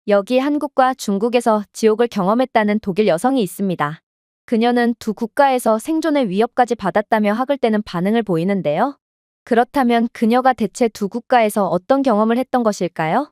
여기 한국과 중국에서 지옥을 경험했다는 독일 여성이 있습니다. 그녀는 두 국가에서 생존의 위협까지 받았다며 학을 떼는 반응을 보이는데요. 그렇다면 그녀가 대체 두 국가에서 어떤 경험을 했던 것일까요?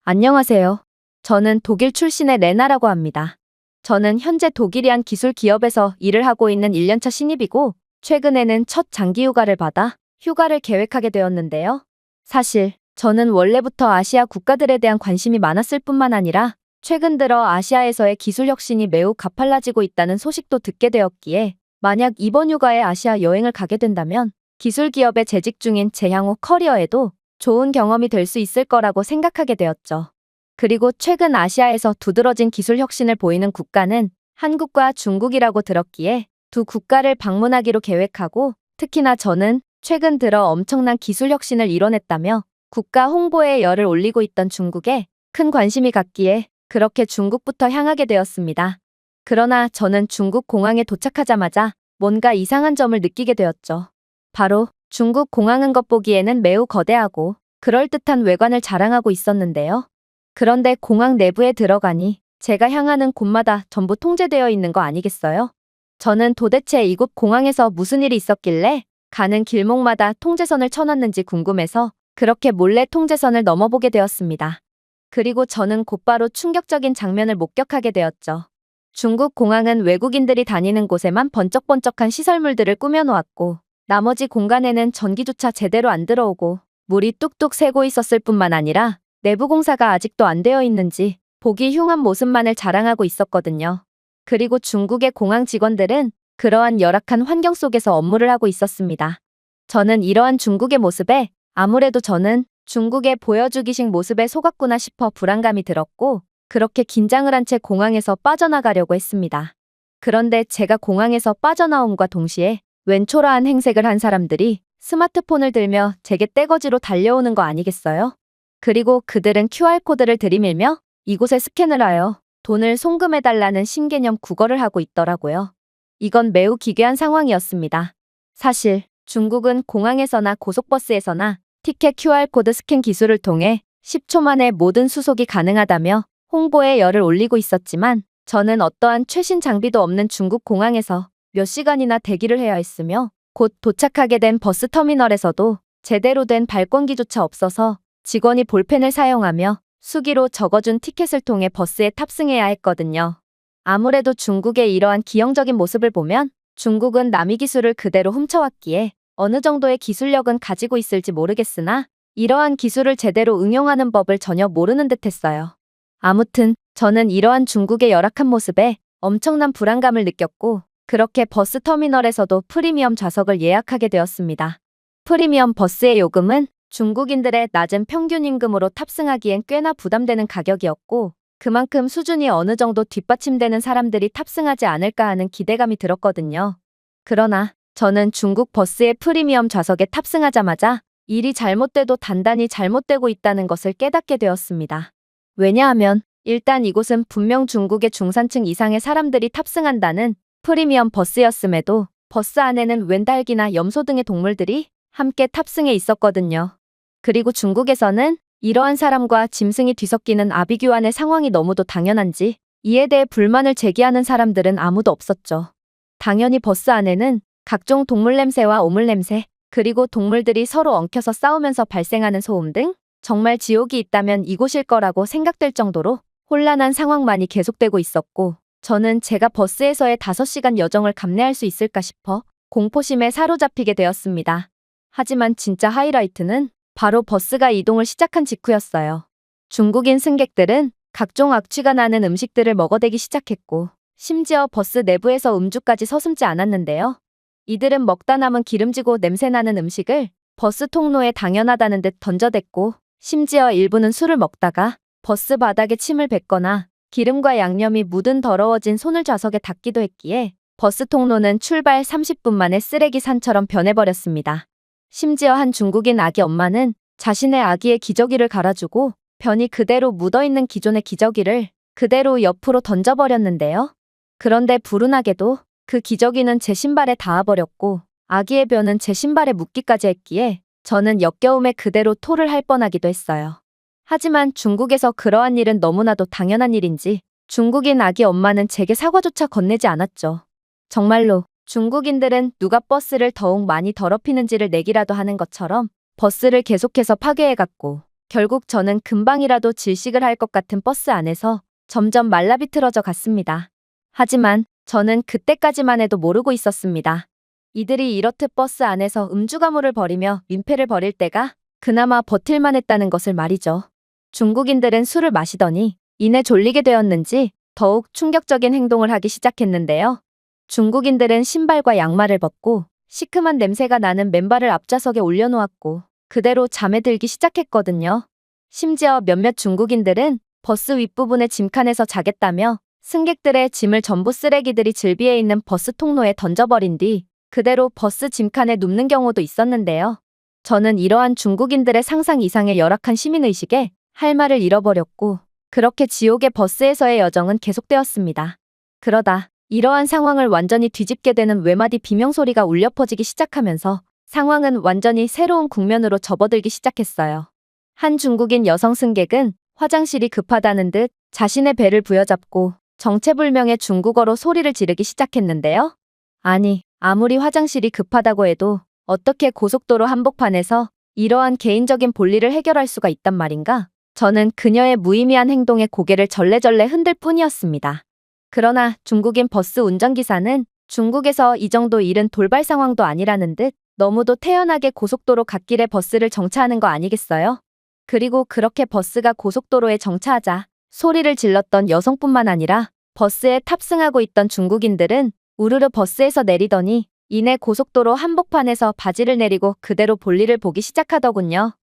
안녕하세요. 저는 독일 출신의 레나라고 합니다. 저는 현재 독일이한 기술 기업에서 일을 하고 있는 1년차 신입이고, 최근에는 첫 장기 휴가를 받아 휴가를 계획하게 되었는데요. 사실 저는 원래부터 아시아 국가들에 대한 관심이 많았을 뿐만 아니라 최근 들어 아시아에서의 기술 혁신이 매우 가팔라지고 있다는 소식도 듣게 되었기에 만약 이번 휴가에 아시아 여행을 가게 된다면 기술 기업에 재직 중인 제 향후 커리어에도 좋은 경험이 될 수 있을 거라고 생각하게 되었죠. 그리고 최근 아시아에서 두드러진 기술 혁신을 보이는 국가는 한국과 중국이라고 들었기에 두 국가를 방문하기로 계획하고, 특히나 저는 최근 들어 엄청난 기술 혁신을 이뤄냈다며 국가 홍보에 열을 올리고 있던 중국에 큰 관심이 갔기에 그렇게 중국부터 향하게 되었습니다. 그러나 저는 중국 공항에 도착하자마자 뭔가 이상한 점을 느끼게 되었죠. 바로 중국 공항은 겉보기에는 매우 거대하고 그럴듯한 외관을 자랑하고 있었는데요. 그런데 공항 내부에 들어가니 제가 향하는 곳마다 전부 통제되어 있는 거 아니겠어요? 저는 도대체 이곳 공항에서 무슨 일이 있었길래 가는 길목마다 통제선을 쳐놨는지 궁금해서 그렇게 몰래 통제선을 넘어보게 되었습니다. 그리고 저는 곧바로 충격적인 장면을 목격하게 되었죠. 중국 공항은 외국인들이 다니는 곳에만 번쩍번쩍한 시설물들을 꾸며놓았고, 나머지 공간에는 전기조차 제대로 안 들어오고 물이 뚝뚝 새고 있었을 뿐만 아니라 내부 공사가 아직도 안 되어 있는지 보기 흉한 모습만을 자랑하고 있었거든요. 그리고 중국의 공항 직원들은 그러한 열악한 환경 속에서 업무를 하고 있었습니다. 저는 이러한 중국의 모습에 아무래도 저는 중국의 보여주기식 모습에 속았구나 싶어 불안감이 들었고, 그렇게 긴장을 한 채 공항에서 빠져나가려고 했습니다. 그런데 제가 공항에서 빠져나옴과 동시에 웬초라한 행색을 한 사람들이 스마트폰을 들며 제게 떼거지로 달려오는 거 아니겠어요? 그리고 그들은 QR코드를 들이밀며 이곳에 스캔을 하여 돈을 송금해달라는 신개념 구걸을 하고 있더라고요. 이건 매우 기괴한 상황이었습니다. 사실 중국은 공항에서나 고속버스에서나 티켓 QR코드 스캔 기술을 통해 10초 만에 모든 수속이 가능하다며 홍보에 열을 올리고 있었지만, 저는 어떠한 최신 장비도 없는 중국 공항에서 몇 시간이나 대기를 해야 했으며, 곧 도착하게 된 버스 터미널에서도 제대로 된 발권기조차 없어서 직원이 볼펜을 사용하며 수기로 적어준 티켓을 통해 버스에 탑승해야 했거든요. 아무래도 중국의 이러한 기형적인 모습을 보면 중국은 남이 기술을 그대로 훔쳐왔기에 어느 정도의 기술력은 가지고 있을지 모르겠으나 이러한 기술을 제대로 응용하는 법을 전혀 모르는 듯했어요. 아무튼 저는 이러한 중국의 열악한 모습에 엄청난 불안감을 느꼈고, 그렇게 버스 터미널에서도 프리미엄 좌석을 예약하게 되었습니다. 프리미엄 버스의 요금은 중국인들의 낮은 평균 임금으로 탑승하기엔 꽤나 부담되는 가격이었고, 그만큼 수준이 어느 정도 뒷받침되는 사람들이 탑승하지 않을까 하는 기대감이 들었거든요. 그러나 저는 중국 버스의 프리미엄 좌석에 탑승하자마자 일이 잘못돼도 단단히 잘못되고 있다는 것을 깨닫게 되었습니다. 왜냐하면 일단 이곳은 분명 중국의 중산층 이상의 사람들이 탑승한다는 프리미엄 버스였음에도 버스 안에는 웬 닭이나 염소 등의 동물들이 함께 탑승해 있었거든요. 그리고 중국에서는 이러한 사람과 짐승이 뒤섞이는 아비규환의 상황이 너무도 당연한지 이에 대해 불만을 제기하는 사람들은 아무도 없었죠. 당연히 버스 안에는 각종 동물 냄새와 오물 냄새, 그리고 동물들이 서로 엉켜서 싸우면서 발생하는 소음 등 정말 지옥이 있다면 이곳일 거라고 생각될 정도로 혼란한 상황만이 계속되고 있었고, 저는 제가 버스에서의 5시간 여정을 감내할 수 있을까 싶어 공포심에 사로잡히게 되었습니다. 하지만 진짜 하이라이트는 바로 버스가 이동을 시작한 직후였어요. 중국인 승객들은 각종 악취가 나는 음식들을 먹어대기 시작했고, 심지어 버스 내부에서 음주까지 서슴지 않았는데요. 이들은 먹다 남은 기름지고 냄새나는 음식을 버스 통로에 당연하다는 듯 던져댔고, 심지어 일부는 술을 먹다가 버스 바닥에 침을 뱉거나 기름과 양념이 묻은 더러워진 손을 좌석에 닿기도 했기에 버스 통로는 출발 30분 만에 쓰레기 산처럼 변해버렸습니다. 심지어 한 중국인 아기 엄마는 자신의 아기의 기저귀를 갈아주고 변이 그대로 묻어있는 기존의 기저귀를 그대로 옆으로 던져버렸는데요. 그런데 불운하게도 그 기저귀는 제 신발에 닿아버렸고 아기의 변은 제 신발에 묻기까지 했기에 저는 역겨움에 그대로 토를 할 뻔하기도 했어요. 하지만 중국에서 그러한 일은 너무나도 당연한 일인지 중국인 아기 엄마는 제게 사과조차 건네지 않았죠. 정말로 중국인들은 누가 버스를 더욱 많이 더럽히는지를 내기라도 하는 것처럼 버스를 계속해서 파괴해갔고 결국 저는 금방이라도 질식을 할 것 같은 버스 안에서 점점 말라비틀어져 갔습니다. 하지만 저는 그때까지만 해도 모르고 있었습니다. 이들이 이렇듯 버스 안에서 음주가무를 벌이며 민폐를 벌일 때가 그나마 버틸만 했다는 것을 말이죠. 중국인들은 술을 마시더니 이내 졸리게 되었는지 더욱 충격적인 행동을 하기 시작했는데요. 중국인들은 신발과 양말을 벗고 시큼한 냄새가 나는 맨발을 앞좌석에 올려놓았고 그대로 잠에 들기 시작했거든요. 심지어 몇몇 중국인들은 버스 윗부분의 짐칸에서 자겠다며 승객들의 짐을 전부 쓰레기들이 즐비해 있는 버스 통로에 던져버린 뒤 그대로 버스 짐칸에 눕는 경우도 있었는데요. 저는 이러한 중국인들의 상상 이상의 열악한 시민의식에 할 말을 잃어버렸고 그렇게 지옥의 버스에서의 여정은 계속되었습니다. 그러다 이러한 상황을 완전히 뒤집게 되는 외마디 비명소리가 울려 퍼지기 시작하면서 상황은 완전히 새로운 국면으로 접어들기 시작했어요. 한 중국인 여성 승객은 화장실이 급하다는 듯 자신의 배를 부여잡고 정체불명의 중국어로 소리를 지르기 시작했는데요. 아니, 아무리 화장실이 급하다고 해도 어떻게 고속도로 한복판에서 이러한 개인적인 볼일을 해결할 수가 있단 말인가? 저는 그녀의 무의미한 행동에 고개를 절레절레 흔들 뿐이었습니다. 그러나 중국인 버스 운전기사는 중국에서 이 정도 일은 돌발 상황도 아니라는 듯 너무도 태연하게 고속도로 갓길에 버스를 정차하는 거 아니겠어요? 그리고 그렇게 버스가 고속도로에 정차하자 소리를 질렀던 여성뿐만 아니라 버스에 탑승하고 있던 중국인들은 우르르 버스에서 내리더니 이내 고속도로 한복판에서 바지를 내리고 그대로 볼일을 보기 시작하더군요.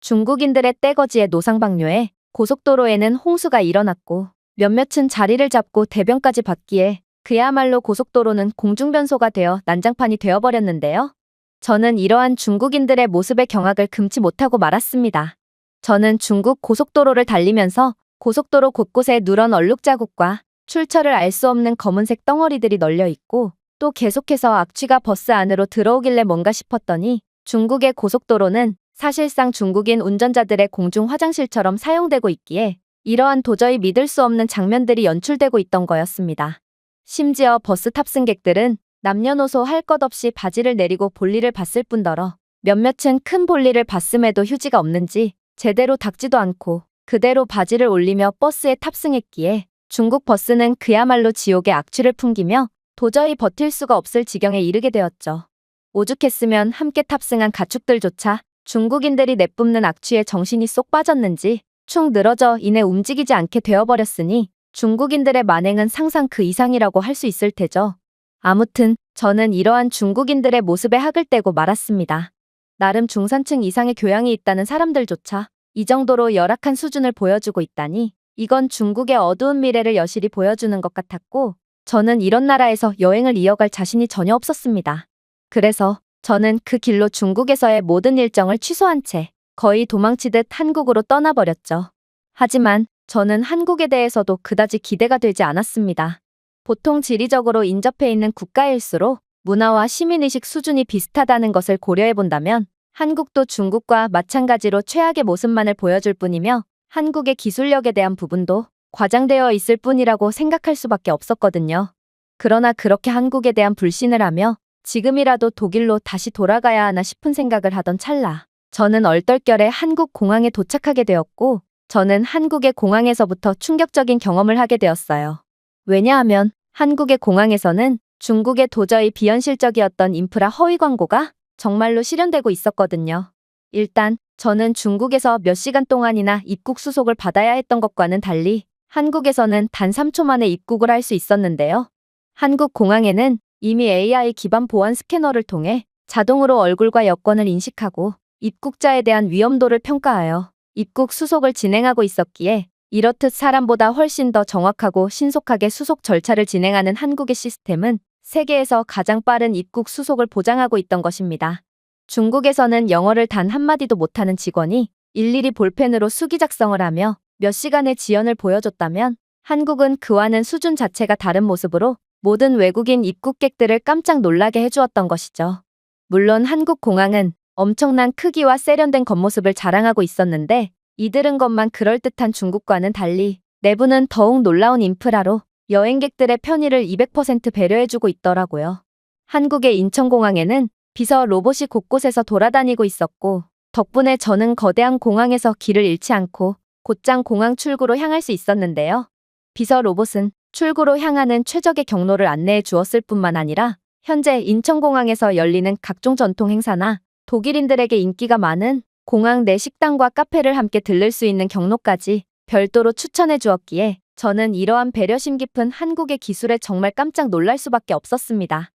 중국인들의 떼거지의 노상방뇨에 고속도로에는 홍수가 일어났고 몇몇은 자리를 잡고 대변까지 받기에 그야말로 고속도로는 공중변소가 되어 난장판이 되어버렸는데요. 저는 이러한 중국인들의 모습의 경악을 금치 못하고 말았습니다. 저는 중국 고속도로를 달리면서 고속도로 곳곳에 누런 얼룩자국과 출처를 알 수 없는 검은색 덩어리들이 널려 있고 또 계속해서 악취가 버스 안으로 들어오길래 뭔가 싶었더니 중국의 고속도로는 사실상 중국인 운전자들의 공중 화장실처럼 사용되고 있기에 이러한 도저히 믿을 수 없는 장면들이 연출되고 있던 거였습니다. 심지어 버스 탑승객들은 남녀노소 할 것 없이 바지를 내리고 볼일을 봤을 뿐더러 몇몇은 큰 볼일을 봤음에도 휴지가 없는지 제대로 닦지도 않고 그대로 바지를 올리며 버스에 탑승했기에 중국 버스는 그야말로 지옥의 악취를 풍기며 도저히 버틸 수가 없을 지경에 이르게 되었죠. 오죽했으면 함께 탑승한 가축들조차 중국인들이 내뿜는 악취에 정신이 쏙 빠졌는지 축 늘어져 이내 움직이지 않게 되어버렸으니 중국인들의 만행은 상상 그 이상이라고 할 수 있을 테죠. 아무튼 저는 이러한 중국인들의 모습에 학을 떼고 말았습니다. 나름 중산층 이상의 교양이 있다는 사람들조차 이 정도로 열악한 수준을 보여주고 있다니 이건 중국의 어두운 미래를 여실히 보여주는 것 같았고 저는 이런 나라에서 여행을 이어갈 자신이 전혀 없었습니다. 그래서 저는 그 길로 중국에서의 모든 일정을 취소한 채 거의 도망치듯 한국으로 떠나버렸죠. 하지만 저는 한국에 대해서도 그다지 기대가 되지 않았습니다. 보통 지리적으로 인접해 있는 국가일수록 문화와 시민의식 수준이 비슷하다는 것을 고려해본다면 한국도 중국과 마찬가지로 최악의 모습만을 보여줄 뿐이며 한국의 기술력에 대한 부분도 과장되어 있을 뿐이라고 생각할 수밖에 없었거든요. 그러나 그렇게 한국에 대한 불신을 하며 지금이라도 독일로 다시 돌아가야 하나 싶은 생각을 하던 찰나 저는 얼떨결에 한국 공항에 도착하게 되었고 저는 한국의 공항에서부터 충격적인 경험을 하게 되었어요. 왜냐하면 한국의 공항에서는 중국의 도저히 비현실적이었던 인프라 허위 광고가 정말로 실현되고 있었거든요. 일단 저는 중국에서 몇 시간 동안이나 입국 수속을 받아야 했던 것과는 달리 한국에서는 단 3초 만에 입국을 할 수 있었는데요. 한국 공항에는 이미 AI 기반 보안 스캐너를 통해 자동으로 얼굴과 여권을 인식하고 입국자에 대한 위험도를 평가하여 입국 수속을 진행하고 있었기에 이렇듯 사람보다 훨씬 더 정확하고 신속하게 수속 절차를 진행하는 한국의 시스템은 세계에서 가장 빠른 입국 수속을 보장하고 있던 것입니다. 중국에서는 영어를 단 한마디도 못하는 직원이 일일이 볼펜으로 수기 작성을 하며 몇 시간의 지연을 보여줬다면 한국은 그와는 수준 자체가 다른 모습으로 모든 외국인 입국객들을 깜짝 놀라게 해주었던 것이죠. 물론 한국 공항은 엄청난 크기와 세련된 겉모습을 자랑하고 있었는데 이들은 것만 그럴듯한 중국과는 달리 내부는 더욱 놀라운 인프라로 여행객들의 편의를 200% 배려해주고 있더라고요. 한국의 인천공항에는 비서 로봇이 곳곳에서 돌아다니고 있었고, 덕분에 저는 거대한 공항에서 길을 잃지 않고 곧장 공항 출구로 향할 수 있었는데요. 비서 로봇은 출구로 향하는 최적의 경로를 안내해 주었을 뿐만 아니라 현재 인천공항에서 열리는 각종 전통 행사나 독일인들에게 인기가 많은 공항 내 식당과 카페를 함께 들를 수 있는 경로까지 별도로 추천해 주었기에 저는 이러한 배려심 깊은 한국의 기술에 정말 깜짝 놀랄 수밖에 없었습니다.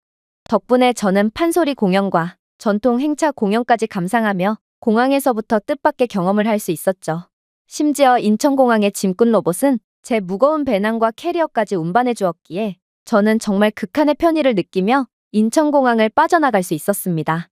덕분에 저는 판소리 공연과 전통 행차 공연까지 감상하며 공항에서부터 뜻밖의 경험을 할 수 있었죠. 심지어 인천공항의 짐꾼 로봇은 제 무거운 배낭과 캐리어까지 운반해 주었기에 저는 정말 극한의 편의를 느끼며 인천공항을 빠져나갈 수 있었습니다.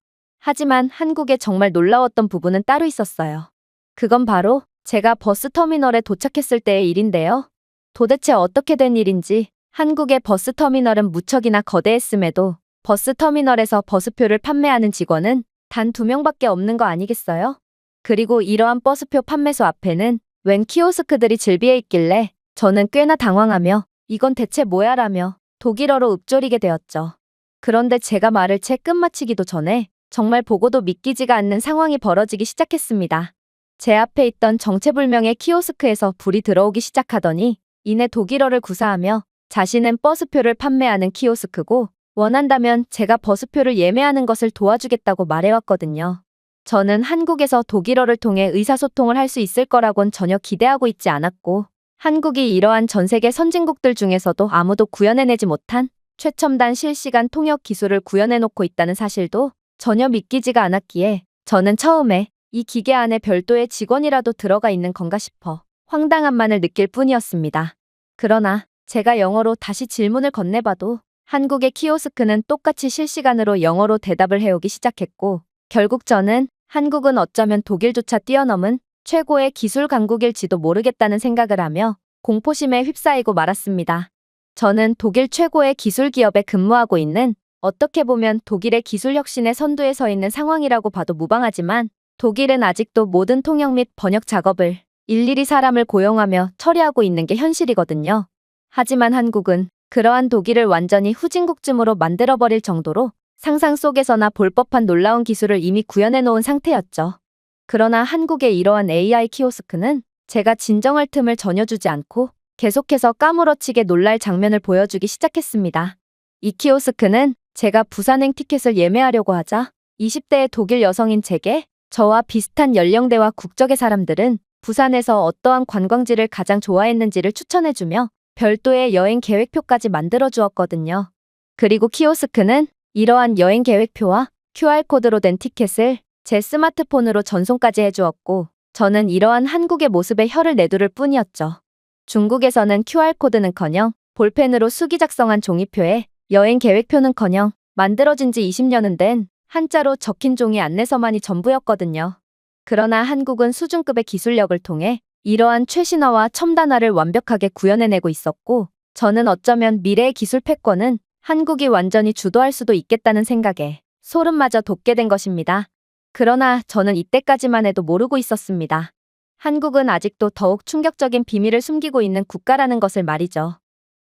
하지만 한국에 정말 놀라웠던 부분은 따로 있었어요. 그건 바로 제가 버스터미널에 도착했을 때의 일인데요. 도대체 어떻게 된 일인지 한국의 버스터미널은 무척이나 거대했음에도 버스터미널에서 버스표를 판매하는 직원은 단 2명밖에 없는 거 아니겠어요? 그리고 이러한 버스표 판매소 앞에는 웬 키오스크들이 즐비해 있길래 저는 꽤나 당황하며 이건 대체 뭐야 라며 독일어로 읊조리게 되었죠. 그런데 제가 말을 채 끝마치기도 전에 정말 보고도 믿기지가 않는 상황이 벌어지기 시작했습니다. 제 앞에 있던 정체불명의 키오스크에서 불이 들어오기 시작하더니 이내 독일어를 구사하며 자신은 버스표를 판매하는 키오스크고 원한다면 제가 버스표를 예매하는 것을 도와주겠다고 말해왔거든요. 저는 한국에서 독일어를 통해 의사소통을 할 수 있을 거라곤 전혀 기대하고 있지 않았고 한국이 이러한 전 세계 선진국들 중에서도 아무도 구현해내지 못한 최첨단 실시간 통역 기술을 구현해놓고 있다는 사실도 전혀 믿기지가 않았기에 저는 처음에 이 기계 안에 별도의 직원이라도 들어가 있는 건가 싶어 황당함만을 느낄 뿐이었습니다. 그러나 제가 영어로 다시 질문을 건네봐도 한국의 키오스크는 똑같이 실시간으로 영어로 대답을 해오기 시작했고 결국 저는 한국은 어쩌면 독일조차 뛰어넘은 최고의 기술 강국일지도 모르겠다는 생각을 하며 공포심에 휩싸이고 말았습니다. 저는 독일 최고의 기술 기업에 근무하고 있는 어떻게 보면 독일의 기술 혁신의 선두에 서 있는 상황이라고 봐도 무방하지만 독일은 아직도 모든 통역 및 번역 작업을 일일이 사람을 고용하며 처리하고 있는 게 현실이거든요. 하지만 한국은 그러한 독일을 완전히 후진국쯤으로 만들어버릴 정도로 상상 속에서나 볼 법한 놀라운 기술을 이미 구현해 놓은 상태였죠. 그러나 한국의 이러한 AI 키오스크는 제가 진정할 틈을 전혀 주지 않고 계속해서 까무러치게 놀랄 장면을 보여주기 시작했습니다. 이 키오스크는 제가 부산행 티켓을 예매하려고 하자 20대의 독일 여성인 제게 저와 비슷한 연령대와 국적의 사람들은 부산에서 어떠한 관광지를 가장 좋아했는지를 추천해주며 별도의 여행 계획표까지 만들어 주었거든요. 그리고 키오스크는 이러한 여행 계획표와 QR코드로 된 티켓을 제 스마트폰으로 전송까지 해주었고 저는 이러한 한국의 모습에 혀를 내두를 뿐이었죠. 중국에서는 QR코드는커녕 볼펜으로 수기 작성한 종이표에 여행 계획표는커녕 만들어진 지 20년은 된 한자로 적힌 종이 안내서만이 전부였거든요. 그러나 한국은 수준급의 기술력을 통해 이러한 최신화와 첨단화를 완벽하게 구현해내고 있었고 저는 어쩌면 미래의 기술 패권은 한국이 완전히 주도할 수도 있겠다는 생각에 소름마저 돋게 된 것입니다. 그러나 저는 이때까지만 해도 모르고 있었습니다. 한국은 아직도 더욱 충격적인 비밀을 숨기고 있는 국가라는 것을 말이죠.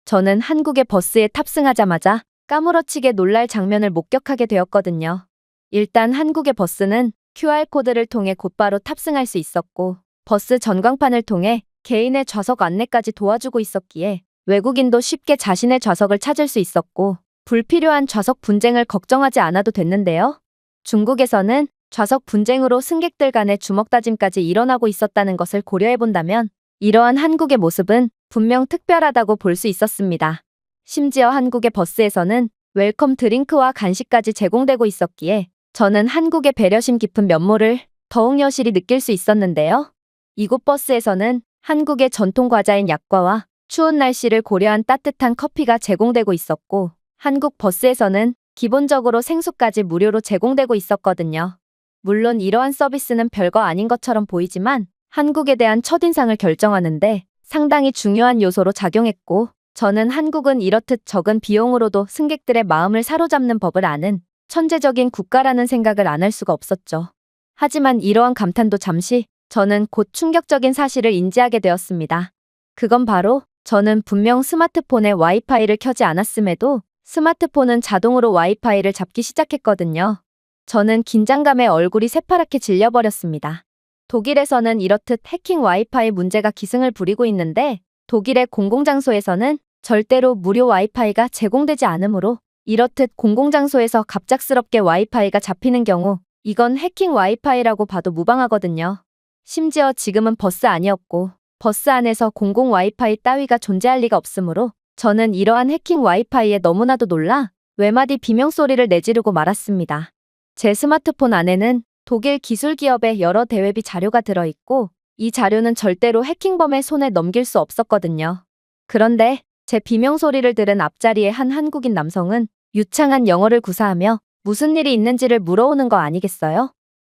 저는 한국의 버스에 탑승하자마자 까무러치게 놀랄 장면을 목격하게 되었거든요. 일단 한국의 버스는 QR코드를 통해 곧바로 탑승할 수 있었고 버스 전광판을 통해 개인의 좌석 안내까지 도와주고 있었기에 외국인도 쉽게 자신의 좌석을 찾을 수 있었고 불필요한 좌석 분쟁을 걱정하지 않아도 됐는데요. 중국에서는 좌석 분쟁으로 승객들 간의 주먹다짐까지 일어나고 있었다는 것을 고려해본다면 이러한 한국의 모습은 분명 특별하다고 볼 수 있었습니다. 심지어 한국의 버스에서는 웰컴 드링크와 간식까지 제공되고 있었기에 저는 한국의 배려심 깊은 면모를 더욱 여실히 느낄 수 있었는데요. 이곳 버스에서는 한국의 전통 과자인 약과와 추운 날씨를 고려한 따뜻한 커피가 제공되고 있었고 한국 버스에서는 기본적으로 생수까지 무료로 제공되고 있었거든요. 물론 이러한 서비스는 별거 아닌 것처럼 보이지만 한국에 대한 첫인상을 결정하는데 상당히 중요한 요소로 작용했고 저는 한국은 이렇듯 적은 비용으로도 승객들의 마음을 사로잡는 법을 아는 천재적인 국가라는 생각을 안 할 수가 없었죠. 하지만 이러한 감탄도 잠시 저는 곧 충격적인 사실을 인지하게 되었습니다. 그건 바로 저는 분명 스마트폰에 와이파이를 켜지 않았음에도 스마트폰은 자동으로 와이파이를 잡기 시작했거든요. 저는 긴장감에 얼굴이 새파랗게 질려버렸습니다. 독일에서는 이렇듯 해킹 와이파이 문제가 기승을 부리고 있는데 독일의 공공장소에서는 절대로 무료 와이파이가 제공되지 않으므로 이렇듯 공공장소에서 갑작스럽게 와이파이가 잡히는 경우 이건 해킹 와이파이라고 봐도 무방하거든요. 심지어 지금은 버스 아니었고 버스 안에서 공공 와이파이 따위가 존재할 리가 없으므로 저는 이러한 해킹 와이파이에 너무나도 놀라 외마디 비명소리를 내지르고 말았습니다. 제 스마트폰 안에는 독일 기술 기업의 여러 대외비 자료가 들어있고 이 자료는 절대로 해킹범의 손에 넘길 수 없었거든요. 그런데 제 비명소리를 들은 앞자리의 한 한국인 남성은 유창한 영어를 구사하며 무슨 일이 있는지를 물어오는 거 아니겠어요?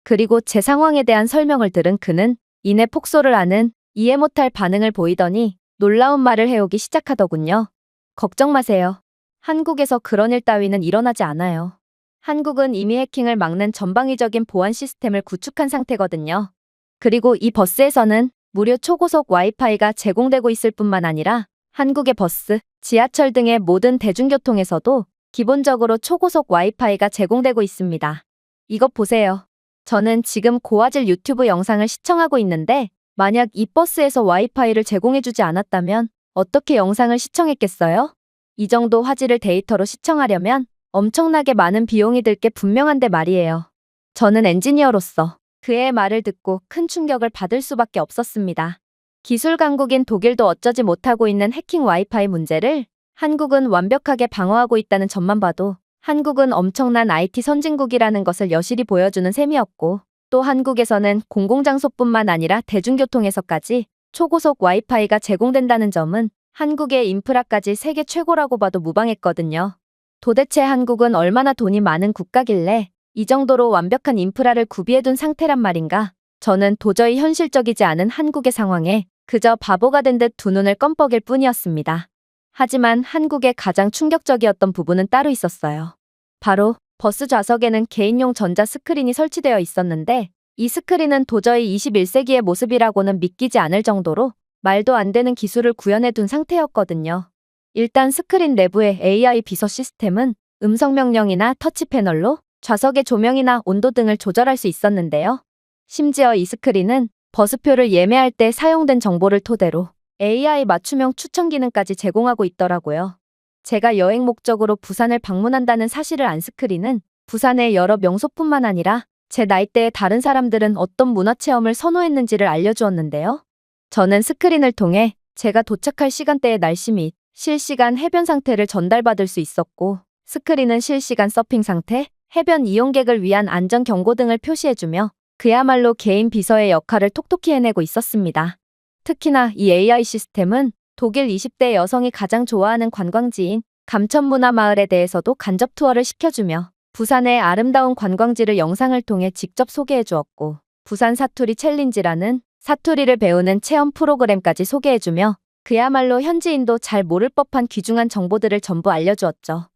그리고 제 상황에 대한 설명을 들은 그는 이내 폭소를 하는 이해 못할 반응을 보이더니 놀라운 말을 해오기 시작하더군요. 걱정 마세요. 한국에서 그런 일 따위는 일어나지 않아요. 한국은 이미 해킹을 막는 전방위적인 보안 시스템을 구축한 상태거든요. 그리고 이 버스에서는 무료 초고속 와이파이가 제공되고 있을 뿐만 아니라 한국의 버스, 지하철 등의 모든 대중교통에서도 기본적으로 초고속 와이파이가 제공되고 있습니다. 이것 보세요. 저는 지금 고화질 유튜브 영상을 시청하고 있는데 만약 이 버스에서 와이파이를 제공해주지 않았다면 어떻게 영상을 시청했겠어요? 이 정도 화질을 데이터로 시청하려면 엄청나게 많은 비용이 들 게 분명한데 말이에요. 저는 엔지니어로서 그의 말을 듣고 큰 충격을 받을 수밖에 없었습니다. 기술 강국인 독일도 어쩌지 못하고 있는 해킹 와이파이 문제를 한국은 완벽하게 방어하고 있다는 점만 봐도 한국은 엄청난 IT 선진국이라는 것을 여실히 보여주는 셈이었고 또 한국에서는 공공장소뿐만 아니라 대중교통에서까지 초고속 와이파이가 제공된다는 점은 한국의 인프라까지 세계 최고라고 봐도 무방했거든요. 도대체 한국은 얼마나 돈이 많은 국가길래 이 정도로 완벽한 인프라를 구비해둔 상태란 말인가? 저는 도저히 현실적이지 않은 한국의 상황에 그저 바보가 된 듯 두 눈을 껌뻑일 뿐이었습니다. 하지만 한국의 가장 충격적이었던 부분은 따로 있었어요. 바로 버스 좌석에는 개인용 전자 스크린이 설치되어 있었는데 이 스크린은 도저히 21세기의 모습이라고는 믿기지 않을 정도로 말도 안 되는 기술을 구현해 둔 상태였거든요. 일단 스크린 내부의 AI 비서 시스템은 음성 명령이나 터치 패널로 좌석의 조명이나 온도 등을 조절할 수 있었는데요. 심지어 이 스크린은 버스표를 예매할 때 사용된 정보를 토대로 AI 맞춤형 추천 기능까지 제공하고 있더라고요. 제가 여행 목적으로 부산을 방문한다는 사실을 안 스크린은 부산의 여러 명소뿐만 아니라 제 나이대의 다른 사람들은 어떤 문화체험을 선호했는지를 알려주었는데요. 저는 스크린을 통해 제가 도착할 시간대의 날씨 및 실시간 해변 상태를 전달받을 수 있었고 스크린은 실시간 서핑 상태, 해변 이용객을 위한 안전 경고 등을 표시해주며 그야말로 개인 비서의 역할을 톡톡히 해내고 있었습니다. 특히나 이 AI 시스템은 독일 20대 여성이 가장 좋아하는 관광지인 감천문화마을에 대해서도 간접 투어를 시켜주며 부산의 아름다운 관광지를 영상을 통해 직접 소개해 주었고 부산 사투리 챌린지라는 사투리를 배우는 체험 프로그램까지 소개해주며 그야말로 현지인도 잘 모를 법한 귀중한 정보들을 전부 알려주었죠.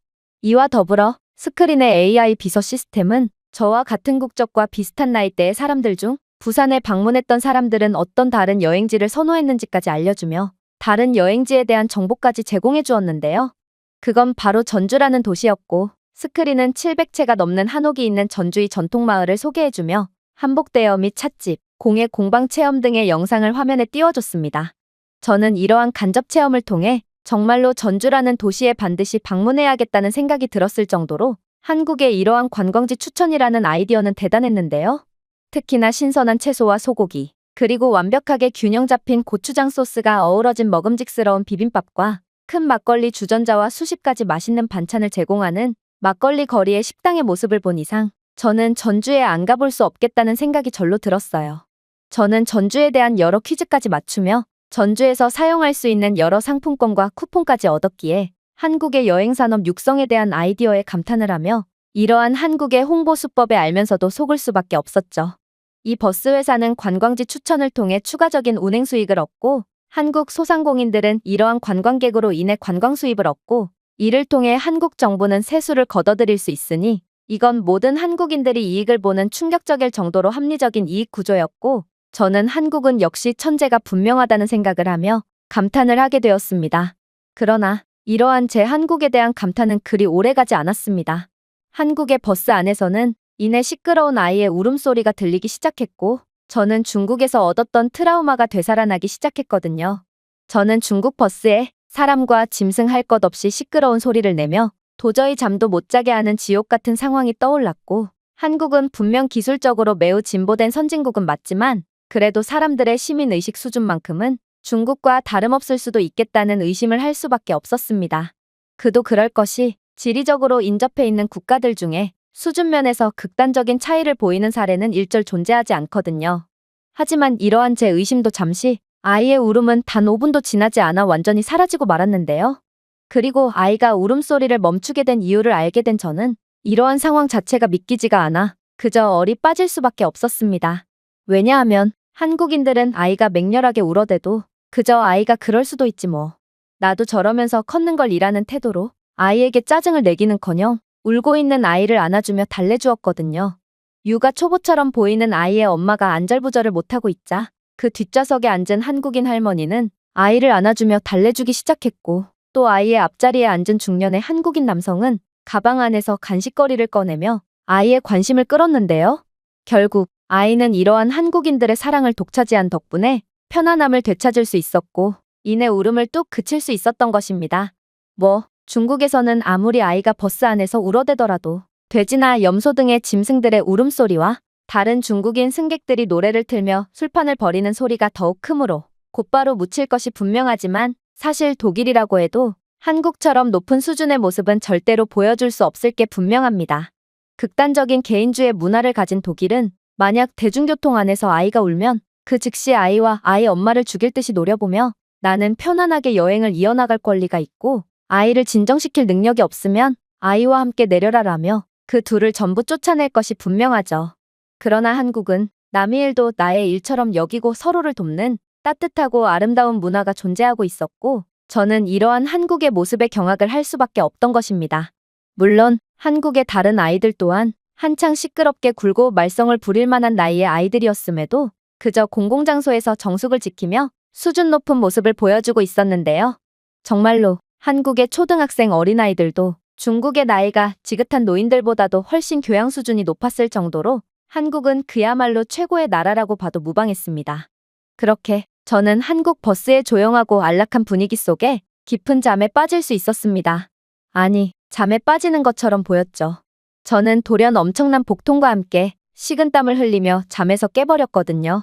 이와 더불어 스크린의 AI 비서 시스템은 저와 같은 국적과 비슷한 나이대의 사람들 중 부산에 방문했던 사람들은 어떤 다른 여행지를 선호했는지까지 알려주며 다른 여행지에 대한 정보까지 제공해 주었는데요. 그건 바로 전주라는 도시였고 스크린은 700채가 넘는 한옥이 있는 전주의 전통마을을 소개해주며 한복대여 및 찻집, 공예 공방 체험 등의 영상을 화면에 띄워줬습니다. 저는 이러한 간접 체험을 통해 정말로 전주라는 도시에 반드시 방문해야겠다는 생각이 들었을 정도로 한국의 이러한 관광지 추천이라는 아이디어는 대단했는데요. 특히나 신선한 채소와 소고기, 그리고 완벽하게 균형 잡힌 고추장 소스가 어우러진 먹음직스러운 비빔밥과 큰 막걸리 주전자와 수십 가지 맛있는 반찬을 제공하는 막걸리 거리의 식당의 모습을 본 이상 저는 전주에 안 가볼 수 없겠다는 생각이 절로 들었어요. 저는 전주에 대한 여러 퀴즈까지 맞추며 전주에서 사용할 수 있는 여러 상품권과 쿠폰까지 얻었기에 한국의 여행산업 육성에 대한 아이디어에 감탄을 하며 이러한 한국의 홍보 수법에 알면서도 속을 수밖에 없었죠. 이 버스 회사는 관광지 추천을 통해 추가적인 운행 수익을 얻고 한국 소상공인들은 이러한 관광객으로 인해 관광 수입을 얻고 이를 통해 한국 정부는 세수를 걷어들일 수 있으니 이건 모든 한국인들이 이익을 보는 충격적일 정도로 합리적인 이익 구조였고 저는 한국은 역시 천재가 분명하다는 생각을 하며 감탄을 하게 되었습니다. 그러나 이러한 제 한국에 대한 감탄은 그리 오래가지 않았습니다. 한국의 버스 안에서는 이내 시끄러운 아이의 울음소리가 들리기 시작했고 저는 중국에서 얻었던 트라우마가 되살아나기 시작했거든요. 저는 중국 버스에 사람과 짐승 할 것 없이 시끄러운 소리를 내며 도저히 잠도 못 자게 하는 지옥 같은 상황이 떠올랐고 한국은 분명 기술적으로 매우 진보된 선진국은 맞지만 그래도 사람들의 시민의식 수준만큼은 중국과 다름없을 수도 있겠다는 의심을 할 수밖에 없었습니다. 그도 그럴 것이 지리적으로 인접해 있는 국가들 중에 수준 면에서 극단적인 차이를 보이는 사례는 일절 존재하지 않거든요. 하지만 이러한 제 의심도 잠시 아이의 울음은 단 5분도 지나지 않아 완전히 사라지고 말았는데요. 그리고 아이가 울음소리를 멈추게 된 이유를 알게 된 저는 이러한 상황 자체가 믿기지가 않아 그저 얼이 빠질 수밖에 없었습니다. 왜냐하면 한국인들은 아이가 맹렬하게 울어대도 그저 아이가 그럴 수도 있지 뭐. 나도 저러면서 컸는 걸 이라는 태도로 아이에게 짜증을 내기는커녕 울고 있는 아이를 안아주며 달래주었거든요. 육아 초보처럼 보이는 아이의 엄마가 안절부절을 못하고 있자 그 뒷좌석에 앉은 한국인 할머니는 아이를 안아주며 달래주기 시작했고 또 아이의 앞자리에 앉은 중년의 한국인 남성은 가방 안에서 간식거리를 꺼내며 아이의 관심을 끌었는데요. 결국 아이는 이러한 한국인들의 사랑을 독차지한 덕분에 편안함을 되찾을 수 있었고 이내 울음을 뚝 그칠 수 있었던 것입니다. 중국에서는 아무리 아이가 버스 안에서 울어대더라도 돼지나 염소 등의 짐승들의 울음소리와 다른 중국인 승객들이 노래를 틀며 술판을 벌이는 소리가 더욱 크므로 곧바로 묻힐 것이 분명하지만 사실 독일이라고 해도 한국처럼 높은 수준의 모습은 절대로 보여줄 수 없을 게 분명합니다. 극단적인 개인주의 문화를 가진 독일은 만약 대중교통 안에서 아이가 울면 그 즉시 아이와 아이 엄마를 죽일 듯이 노려보며 나는 편안하게 여행을 이어나갈 권리가 있고 아이를 진정시킬 능력이 없으면 아이와 함께 내려라라며 그 둘을 전부 쫓아낼 것이 분명하죠. 그러나 한국은 남의 일도 나의 일처럼 여기고 서로를 돕는 따뜻하고 아름다운 문화가 존재하고 있었고 저는 이러한 한국의 모습에 경악을 할 수밖에 없던 것입니다. 물론 한국의 다른 아이들 또한 한창 시끄럽게 굴고 말썽을 부릴 만한 나이의 아이들이었음에도 그저 공공장소에서 정숙을 지키며 수준 높은 모습을 보여주고 있었는데요. 정말로 한국의 초등학생 어린아이들도 중국의 나이가 지긋한 노인들보다도 훨씬 교양 수준이 높았을 정도로 한국은 그야말로 최고의 나라라고 봐도 무방했습니다. 그렇게 저는 한국 버스의 조용하고 안락한 분위기 속에 깊은 잠에 빠질 수 있었습니다. 아니, 잠에 빠지는 것처럼 보였죠. 저는 돌연 엄청난 복통과 함께 식은땀을 흘리며 잠에서 깨버렸거든요.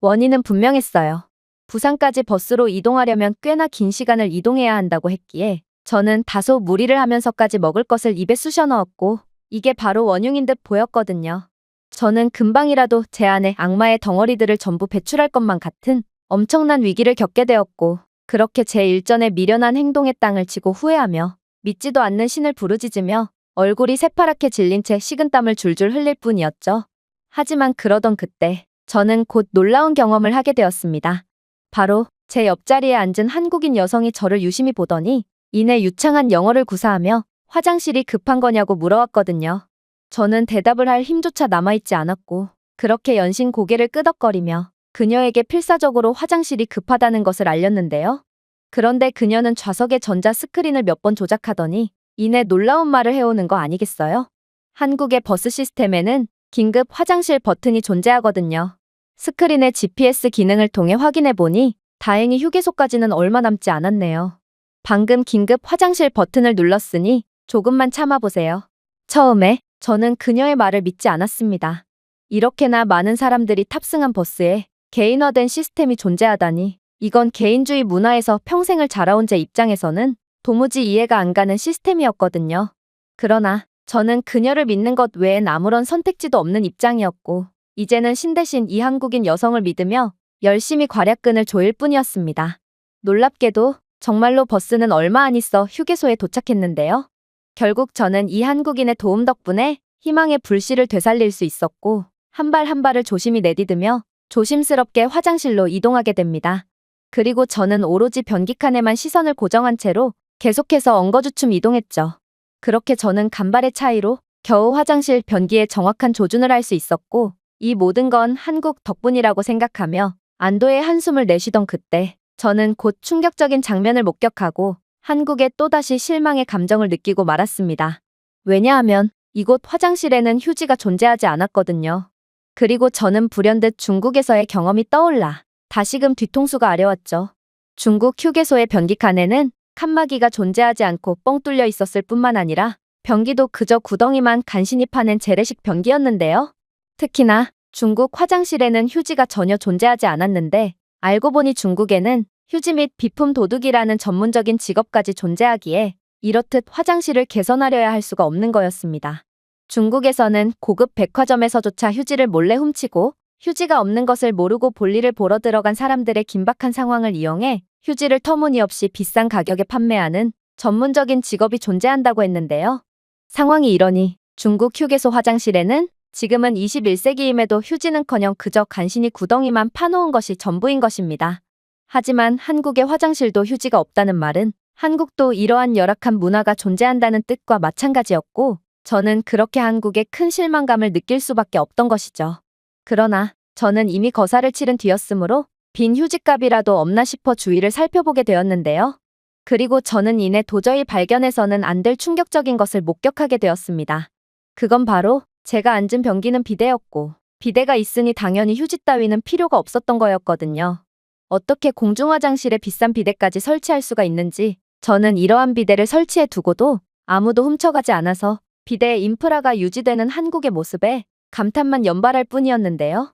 원인은 분명했어요. 부산까지 버스로 이동하려면 꽤나 긴 시간을 이동해야 한다고 했기에 저는 다소 무리를 하면서까지 먹을 것을 입에 쑤셔 넣었고 이게 바로 원흉인 듯 보였거든요. 저는 금방이라도 제 안에 악마의 덩어리들을 전부 배출할 것만 같은 엄청난 위기를 겪게 되었고 그렇게 제 일전에 미련한 행동의 땅을 치고 후회하며 믿지도 않는 신을 부르짖으며 얼굴이 새파랗게 질린 채 식은땀을 줄줄 흘릴 뿐이었죠. 하지만 그러던 그때 저는 곧 놀라운 경험을 하게 되었습니다. 바로 제 옆자리에 앉은 한국인 여성이 저를 유심히 보더니 이내 유창한 영어를 구사하며 화장실이 급한 거냐고 물어왔거든요. 저는 대답을 할 힘조차 남아있지 않았고 그렇게 연신 고개를 끄덕거리며 그녀에게 필사적으로 화장실이 급하다는 것을 알렸는데요. 그런데 그녀는 좌석의 전자 스크린을 몇 번 조작하더니 이내 놀라운 말을 해오는 거 아니겠어요? 한국의 버스 시스템에는 긴급 화장실 버튼이 존재하거든요. 스크린의 GPS 기능을 통해 확인해보니 다행히 휴게소까지는 얼마 남지 않았네요. 방금 긴급 화장실 버튼을 눌렀으니 조금만 참아보세요. 처음에 저는 그녀의 말을 믿지 않았습니다. 이렇게나 많은 사람들이 탑승한 버스에 개인화된 시스템이 존재하다니 이건 개인주의 문화에서 평생을 자라온 제 입장에서는 도무지 이해가 안 가는 시스템이었거든요. 그러나 저는 그녀를 믿는 것 외엔 아무런 선택지도 없는 입장이었고 이제는 신대신 이 한국인 여성을 믿으며 열심히 괄약근을 조일 뿐이었습니다. 놀랍게도 정말로 버스는 얼마 안 있어 휴게소에 도착했는데요. 결국 저는 이 한국인의 도움 덕분에 희망의 불씨를 되살릴 수 있었고 한 발 한 발을 조심히 내디디며 조심스럽게 화장실로 이동하게 됩니다. 그리고 저는 오로지 변기칸에만 시선을 고정한 채로 계속해서 엉거주춤 이동했죠. 그렇게 저는 간발의 차이로 겨우 화장실 변기에 정확한 조준을 할 수 있었고 이 모든 건 한국 덕분이라고 생각하며 안도의 한숨을 내쉬던 그때 저는 곧 충격적인 장면을 목격하고 한국에 또다시 실망의 감정을 느끼고 말았습니다. 왜냐하면 이곳 화장실에는 휴지가 존재하지 않았거든요. 그리고 저는 불현듯 중국에서의 경험이 떠올라 다시금 뒤통수가 아려왔죠. 중국 휴게소의 변기칸에는 칸막이가 존재하지 않고 뻥 뚫려 있었을 뿐만 아니라 변기도 그저 구덩이만 간신히 파낸 재래식 변기였는데요. 특히나 중국 화장실에는 휴지가 전혀 존재하지 않았는데 알고 보니 중국에는 휴지 및 비품 도둑이라는 전문적인 직업까지 존재하기에 이렇듯 화장실을 개선하려야 할 수가 없는 거였습니다. 중국에서는 고급 백화점에서조차 휴지를 몰래 훔치고 휴지가 없는 것을 모르고 볼일을 보러 들어간 사람들의 긴박한 상황을 이용해 휴지를 터무니없이 비싼 가격에 판매하는 전문적인 직업이 존재한다고 했는데요. 상황이 이러니 중국 휴게소 화장실에는 지금은 21세기임에도 휴지는커녕 그저 간신히 구덩이만 파놓은 것이 전부인 것입니다. 하지만 한국의 화장실도 휴지가 없다는 말은 한국도 이러한 열악한 문화가 존재한다는 뜻과 마찬가지였고 저는 그렇게 한국에 큰 실망감을 느낄 수밖에 없던 것이죠. 그러나 저는 이미 거사를 치른 뒤였으므로 빈 휴지값이라도 없나 싶어 주위를 살펴보게 되었는데요. 그리고 저는 이내 도저히 발견해서는 안 될 충격적인 것을 목격하게 되었습니다. 그건 바로 제가 앉은 변기는 비데였고 비데가 있으니 당연히 휴지 따위는 필요가 없었던 거였거든요. 어떻게 공중화장실에 비싼 비데까지 설치할 수가 있는지 저는 이러한 비데를 설치해 두고도 아무도 훔쳐가지 않아서 비데의 인프라가 유지되는 한국의 모습에 감탄만 연발할 뿐이었는데요.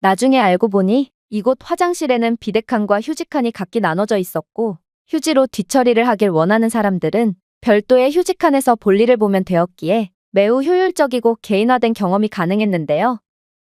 나중에 알고 보니 이곳 화장실에는 비데칸과 휴지칸이 각기 나눠져 있었고 휴지로 뒤처리를 하길 원하는 사람들은 별도의 휴지칸에서 볼일을 보면 되었기에 매우 효율적이고 개인화된 경험이 가능했는데요.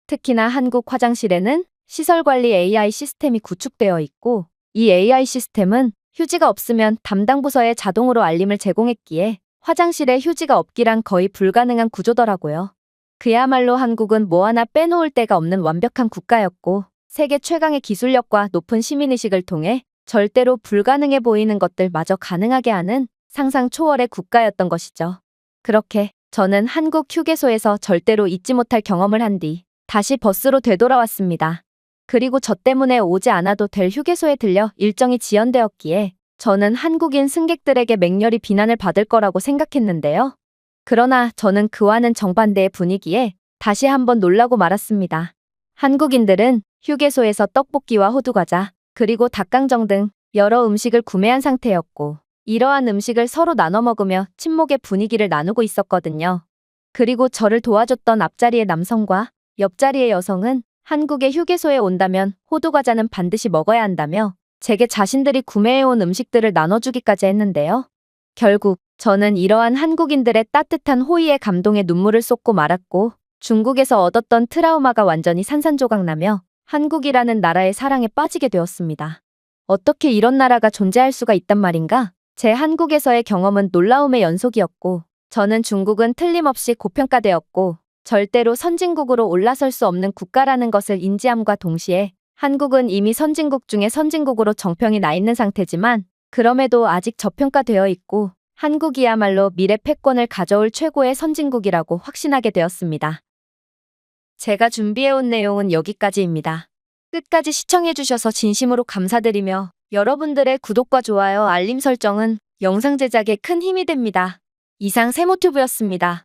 특히나 한국 화장실에는 시설관리 AI 시스템이 구축되어 있고 이 AI 시스템은 휴지가 없으면 담당 부서에 자동으로 알림을 제공했기에 화장실에 휴지가 없기란 거의 불가능한 구조더라고요. 그야말로 한국은 뭐 하나 빼놓을 데가 없는 완벽한 국가였고 세계 최강의 기술력과 높은 시민의식을 통해 절대로 불가능해 보이는 것들마저 가능하게 하는 상상 초월의 국가였던 것이죠. 그렇게 저는 한국 휴게소에서 절대로 잊지 못할 경험을 한 뒤 다시 버스로 되돌아왔습니다. 그리고 저 때문에 오지 않아도 될 휴게소에 들려 일정이 지연되었기에 저는 한국인 승객들에게 맹렬히 비난을 받을 거라고 생각했는데요. 그러나 저는 그와는 정반대의 분위기에 다시 한번 놀라고 말았습니다. 한국인들은 휴게소에서 떡볶이와 호두과자, 그리고 닭강정 등 여러 음식을 구매한 상태였고 이러한 음식을 서로 나눠 먹으며 친목의 분위기를 나누고 있었거든요. 그리고 저를 도와줬던 앞자리의 남성과 옆자리의 여성은 한국의 휴게소에 온다면 호두과자는 반드시 먹어야 한다며 제게 자신들이 구매해온 음식들을 나눠주기까지 했는데요. 결국 저는 이러한 한국인들의 따뜻한 호의에 감동에 눈물을 쏟고 말았고 중국에서 얻었던 트라우마가 완전히 산산조각나며 한국이라는 나라의 사랑에 빠지게 되었습니다. 어떻게 이런 나라가 존재할 수가 있단 말인가? 제 한국에서의 경험은 놀라움의 연속이었고 저는 중국은 틀림없이 고평가되었고 절대로 선진국으로 올라설 수 없는 국가라는 것을 인지함과 동시에 한국은 이미 선진국 중에 선진국으로 정평이 나 있는 상태지만 그럼에도 아직 저평가되어 있고 한국이야말로 미래 패권을 가져올 최고의 선진국이라고 확신하게 되었습니다. 제가 준비해온 내용은 여기까지입니다. 끝까지 시청해주셔서 진심으로 감사드리며 여러분들의 구독과 좋아요, 알림 설정은 영상 제작에 큰 힘이 됩니다. 이상 세모튜브였습니다.